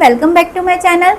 Welcome back to my channel.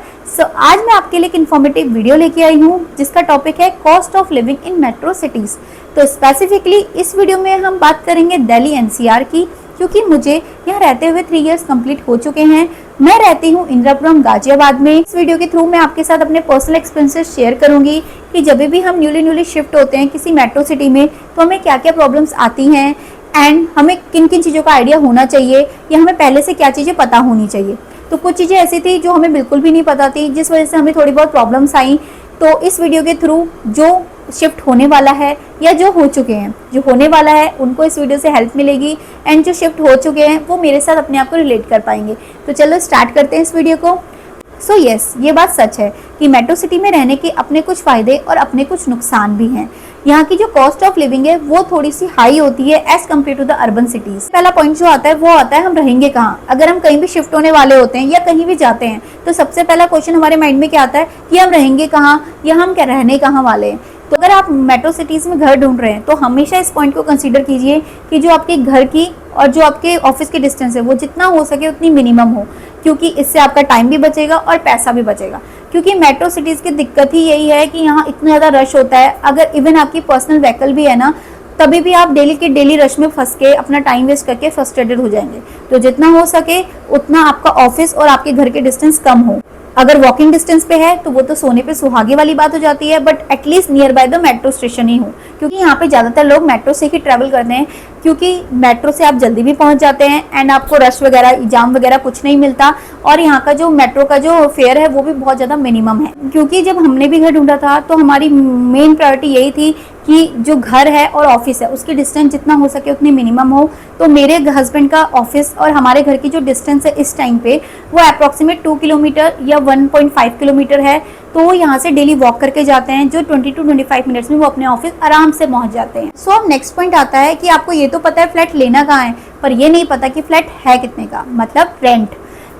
आज मैं आपके लिए एक इन्फॉर्मेटिव वीडियो लेके आई हूँ जिसका टॉपिक है cost of living in metro cities. तो स्पेसिफिकली इस वीडियो में हम बात करेंगे दिल्ली एनसीआर की, क्योंकि मुझे यहाँ रहते हुए 3 इयर्स कंप्लीट हो चुके हैं। मैं रहती हूँ इंदिरापुरम गाजियाबाद में। इस वीडियो के थ्रू मैं आपके साथ अपने पर्सनल एक्सपीरियंसेस शेयर करूंगी कि जब भी हम न्यूली शिफ्ट होते हैं किसी मेट्रो सिटी में तो हमें क्या क्या प्रॉब्लम्स आती हैं एंड हमें किन किन चीज़ों का आइडिया होना चाहिए या हमें पहले से क्या चीज़ें पता होनी चाहिए। तो कुछ चीज़ें ऐसी थी जो हमें बिल्कुल भी नहीं पता थी, जिस वजह से हमें थोड़ी बहुत प्रॉब्लम्स आई। तो इस वीडियो के थ्रू जो शिफ्ट होने वाला है या जो हो चुके हैं, जो होने वाला है उनको इस वीडियो से हेल्प मिलेगी एंड जो शिफ्ट हो चुके हैं वो मेरे साथ अपने आप को रिलेट कर पाएंगे। तो चलो स्टार्ट करते हैं इस वीडियो को। सो यस, ये बात सच है कि मेट्रो सिटी में रहने के अपने कुछ फ़ायदे और अपने कुछ नुकसान भी हैं। यहाँ की जो कॉस्ट ऑफ लिविंग है वो थोड़ी सी हाई होती है as compare to the urban cities. पहला पॉइंट जो आता है वो आता है हम रहेंगे कहाँ। अगर हम कहीं भी शिफ्ट होने वाले होते हैं या कहीं भी जाते हैं तो सबसे पहला क्वेश्चन हमारे माइंड में क्या आता है कि हम रहेंगे कहाँ या हम क्या रहने कहाँ वाले हैं। तो अगर आप मेट्रो सिटीज़ में घर ढूंढ रहे हैं तो हमेशा इस पॉइंट को कंसीडर कीजिए कि जो आपके घर की और जो आपके ऑफिस की डिस्टेंस है वो जितना हो सके उतनी मिनिमम हो, क्योंकि इससे आपका टाइम भी बचेगा और पैसा भी बचेगा। क्योंकि मेट्रो सिटीज़ की दिक्कत ही यही है कि यहाँ इतना ज़्यादा रश होता है। अगर इवन आपकी पर्सनल व्हीकल भी है ना, तभी भी आप डेली के डेली रश में फंस के अपना टाइम वेस्ट करके फ्रस्ट्रेटेड हो जाएंगे। तो जितना हो सके उतना आपका ऑफिस और आपके घर के डिस्टेंस कम हो। अगर वॉकिंग डिस्टेंस पे है तो वो तो सोने पे सुहागे वाली बात हो जाती है, but at least near by the metro station ही हो, क्योंकि यहाँ पे ज़्यादातर लोग मेट्रो से ही ट्रैवल करते हैं। क्योंकि मेट्रो से आप जल्दी भी पहुँच जाते हैं एंड आपको रश वगैरह जाम वगैरह कुछ नहीं मिलता, और यहाँ का जो मेट्रो का जो फेयर है वो भी बहुत ज़्यादा मिनिमम है। क्योंकि जब हमने भी घर ढूंढा था तो हमारी मेन प्रायोरिटी यही थी कि जो घर है और ऑफिस है उसकी डिस्टेंस जितना हो सके उतनी मिनिमम हो। तो मेरे हस्बैंड का ऑफिस और हमारे घर की जो डिस्टेंस है इस टाइम पे वो अप्रॉक्सीमेट 2 किलोमीटर या 1.5 किलोमीटर है। तो वो यहाँ से डेली वॉक करके जाते हैं, जो 20 to 25 मिनट्स में वो अपने ऑफिस आराम से पहुँच जाते हैं। सो अब नेक्स्ट पॉइंट आता है कि आपको ये तो पता है फ्लैट लेना कहाँ है, पर ये नहीं पता कि फ्लैट है कितने का, मतलब रेंट।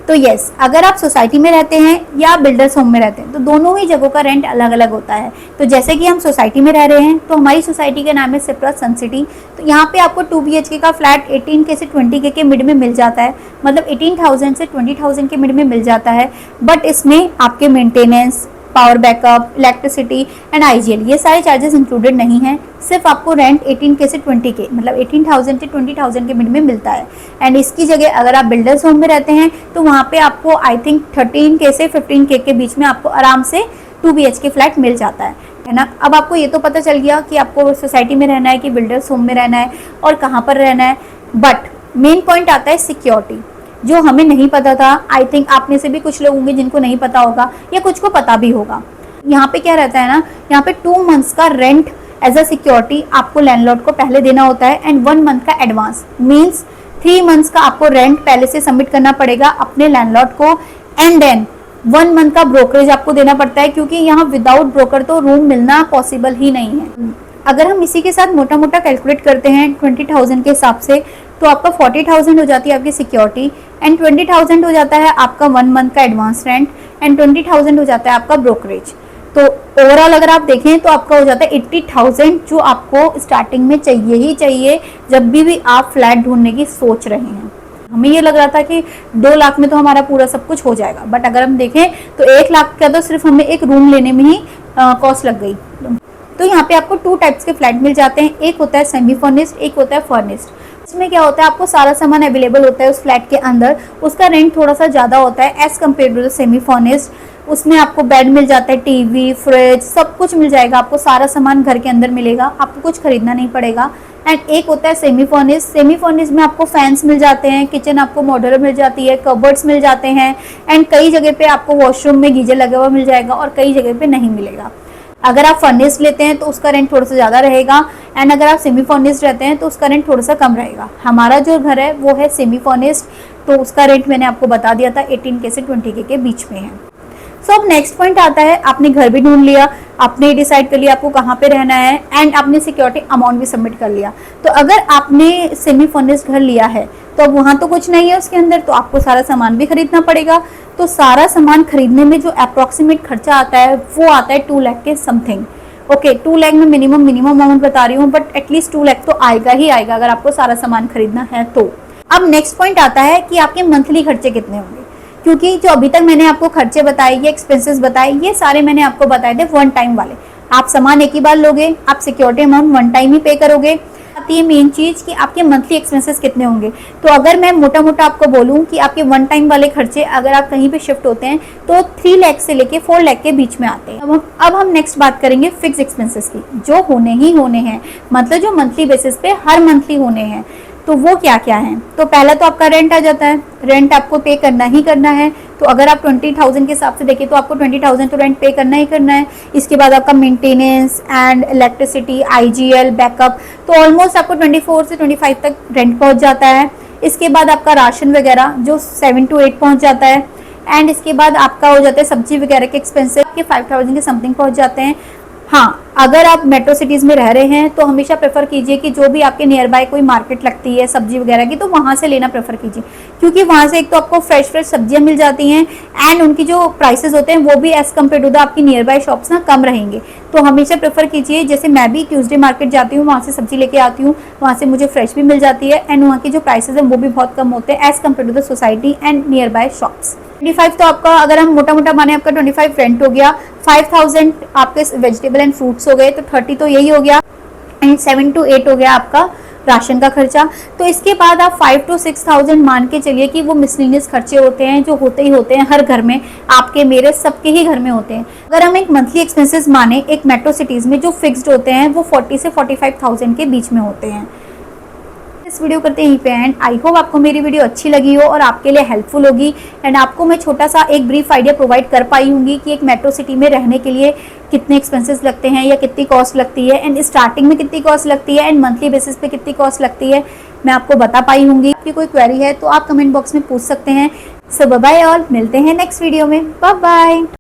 तो यस, अगर आप सोसाइटी में रहते हैं या आप बिल्डर्स होम में रहते हैं तो दोनों ही जगहों का रेंट अलग अलग होता है। तो जैसे कि हम सोसाइटी में रह रहे हैं तो हमारी सोसाइटी का नाम है सिप्रा सन सिटी। तो यहाँ पे आपको 2 BHK का फ्लैट 18K से 20K के मिड में मिल जाता है, मतलब 18,000 से 20,000 के मिड में मिल जाता है। बट इसमें आपके maintenance, power backup, electricity and IGL ये सारे चार्जेस इंक्लूडेड नहीं हैं। सिर्फ आपको रेंट 18K से 20K मतलब 18,000 से 20,000 के मिड में मिलता है। एंड इसकी जगह अगर आप बिल्डर्स होम में रहते हैं तो वहाँ पे आपको आई थिंक 13K से 15K के बीच में आपको आराम से 2 BHK फ्लैट मिल जाता है ना। अब आपको ये तो पता चल गया कि आपको सोसाइटी में रहना है कि बिल्डर्स होम में रहना है और कहाँ पर रहना है। बट मेन पॉइंट आता है सिक्योरिटी, जो हमें नहीं पता था। आई थिंक आप में से भी कुछ लोग होंगे जिनको नहीं पता होगा या कुछ को पता भी होगा। यहाँ पे क्या रहता है ना, यहाँ पे 2 मंथ्स का रेंट एज अ सिक्योरिटी आपको लैंडलॉर्ड को पहले देना होता है एंड 1 मंथ का एडवांस, मीन्स 3 मंथ्स का आपको रेंट पहले से सबमिट करना पड़ेगा अपने लैंडलॉर्ड को। एंड देन 1 मंथ का ब्रोकरेज आपको देना पड़ता है, क्योंकि यहाँ विदाउट ब्रोकर तो रूम मिलना पॉसिबल ही नहीं है। अगर हम इसी के साथ मोटा मोटा कैलकुलेट करते हैं 20,000 के हिसाब से तो आपका 40,000 हो जाती है आपकी सिक्योरिटी एंड 20,000 हो जाता है आपका 1 मंथ का एडवांस रेंट एंड 20,000 हो जाता है आपका ब्रोकरेज। तो ओवरऑल अगर आप देखें तो आपका हो जाता है 80,000, जो आपको स्टार्टिंग में चाहिए ही चाहिए जब भी आप फ्लैट ढूंढने की सोच रहे हैं। हमें ये लग रहा था कि 2 लाख में तो हमारा पूरा सब कुछ हो जाएगा, बट अगर हम देखें तो 1 लाख का तो सिर्फ हमें एक रूम लेने में ही कॉस्ट लग गई। तो यहाँ पे आपको 2 टाइप्स के फ्लैट मिल जाते हैं, एक होता है सेमी फर्निश्ड, एक होता है फर्निश्ड। इसमें क्या होता है, आपको सारा सामान अवेलेबल होता है उस फ्लैट के अंदर, उसका रेंट थोड़ा सा ज़्यादा होता है as compare to the semi furnished. उसमें आपको बेड मिल जाता है, टीवी, फ्रिज, सब कुछ मिल जाएगा, आपको सारा सामान घर के अंदर मिलेगा, आपको कुछ खरीदना नहीं पड़ेगा। एंड एक होता है सेमी फर्निश्ड। सेमी फर्निश्ड में आपको फैंस मिल जाते हैं, किचन आपको मॉड्यूलर मिल जाती है, कबर्ड्स मिल जाते हैं एंड कई जगह पे आपको वॉशरूम में गीजर लगा हुआ मिल जाएगा और कई जगह पे नहीं मिलेगा। अगर आप फर्निश्ड लेते हैं तो उसका रेंट थोड़ा सा ज़्यादा रहेगा एंड अगर आप सेमी फर्निश्ड रहते हैं तो उसका रेंट थोड़ा सा कम रहेगा। हमारा जो घर है वो है सेमी फर्निश्ड, तो उसका रेंट मैंने आपको बता दिया था 18K से 20K के बीच में है। सो अब नेक्स्ट पॉइंट आता है, आपने घर भी ढूंढ लिया, आपने डिसाइड कर लिया आपको कहाँ पे रहना है एंड आपने सिक्योरिटी अमाउंट भी सबमिट कर लिया। तो अगर आपने सेमी फर्निश्ड घर लिया है तो अब वहाँ तो कुछ नहीं है उसके अंदर, तो आपको सारा सामान भी खरीदना पड़ेगा। तो सारा सामान खरीदने में जो अप्रॉक्सीमेट खर्चा आता है वो आता है 2 लाख के समथिंग। ओके, 2 लाख में मिनिमम अमाउंट बता रही हूँ, बट एटलीस्ट 2 लाख तो आएगा ही आएगा अगर आपको सारा सामान खरीदना है तो। अब नेक्स्ट पॉइंट आता है कि आपके मंथली खर्चे कितने होंगे। क्योंकि जो अभी तक मैंने आपको खर्चे बताए, ये एक्सपेंसेस बताए, ये सारे मैंने आपको बताए थे वन टाइम वाले। आप सामान एक ही बार लोगे, आप सिक्योरिटी अमाउंट वन टाइम ही पे करोगे। आती है मेन चीज कि आपके मंथली एक्सपेंसेस कितने होंगे। तो अगर मैं मोटा मोटा आपको बोलूं कि आपके वन टाइम वाले खर्चे अगर आप कहीं पे शिफ्ट होते हैं तो 3 लाख से लेके 4 लाख के बीच में आते हैं। अब हम नेक्स्ट बात करेंगे फिक्स एक्सपेंसेस की, जो होने ही होने हैं, मतलब जो मंथली बेसिस पे हर मंथली होने हैं। तो वो क्या क्या है? तो पहला तो आपका रेंट आ जाता है। रेंट आपको पे करना ही करना है। तो अगर आप 20,000 के हिसाब से देखें तो आपको 20,000 तो रेंट पे करना ही करना है। इसके बाद आपका maintenance and electricity, IGL, backup, तो ऑलमोस्ट आपको 24 से 25 तक रेंट पहुंच जाता है। इसके बाद आपका राशन वगैरह जो 7 to 8 पहुंच जाता है। एंड इसके बाद आपका हो जाता है सब्जी वगैरह के एक्सपेंसिव के 5,000 के समथिंग पहुंच जाते हैं। हाँ, अगर आप मेट्रो सिटीज़ में रह रहे हैं तो हमेशा प्रेफर कीजिए कि जो भी आपके नियर बाय कोई मार्केट लगती है सब्जी वगैरह की, तो वहाँ से लेना प्रेफर कीजिए, क्योंकि वहाँ से एक तो आपको फ्रेश सब्जियाँ मिल जाती हैं एंड उनकी जो प्राइसेस होते हैं वो भी एज़ कम्पेयर टू द आपकी नियर बाय शॉप्स ना कम रहेंगे। तो हमेशा प्रेफर कीजिए, जैसे मैं भी ट्यूसडे मार्केट जाती हूँ, वहाँ से सब्जी लेके आती हूँ, वहाँ से मुझे फ्रेश भी मिल जाती है एंड वहाँ की जो प्राइसेस हैं वो भी बहुत कम होते हैं as compare to the society and nearby shops. 25 तो आपका, अगर हम मोटा मोटा माने, आपका 25 रेंट हो गया, 5,000 आपके वेजिटेबल एंड फ्रूट्स हो गए, तो 30 तो यही हो गया एंड 7 to 8 हो गया आपका राशन का खर्चा। तो इसके बाद आप 5 to 6,000 मान के चलिए कि वो मिसलिनियस खर्चे होते हैं जो होते ही होते हैं हर घर में, आपके मेरे सबके ही घर में होते हैं। अगर हम एक मंथली एक्सपेंसेस माने एक मेट्रो सिटीज़ में जो फिक्स्ड होते हैं वो 40 से 45,000 के बीच में होते हैं। इस वीडियो करते यहीं पे एंड आई होप आपको मेरी वीडियो अच्छी लगी हो और आपके लिए हेल्पफुल होगी एंड आपको मैं छोटा सा एक ब्रीफ आइडिया प्रोवाइड कर पाई होंगी कि एक मेट्रो सिटी में रहने के लिए कितने एक्सपेंसेस लगते हैं या कितनी कॉस्ट लगती है एंड स्टार्टिंग में कितनी कॉस्ट लगती है एंड मंथली बेसिस पे कितनी कॉस्ट लगती है, मैं आपको बता पाई होंगी। आपकी कोई क्वेरी है तो आप कमेंट बॉक्स में पूछ सकते हैं। सो बाय बाय और मिलते हैं नेक्स्ट वीडियो में। Bye bye.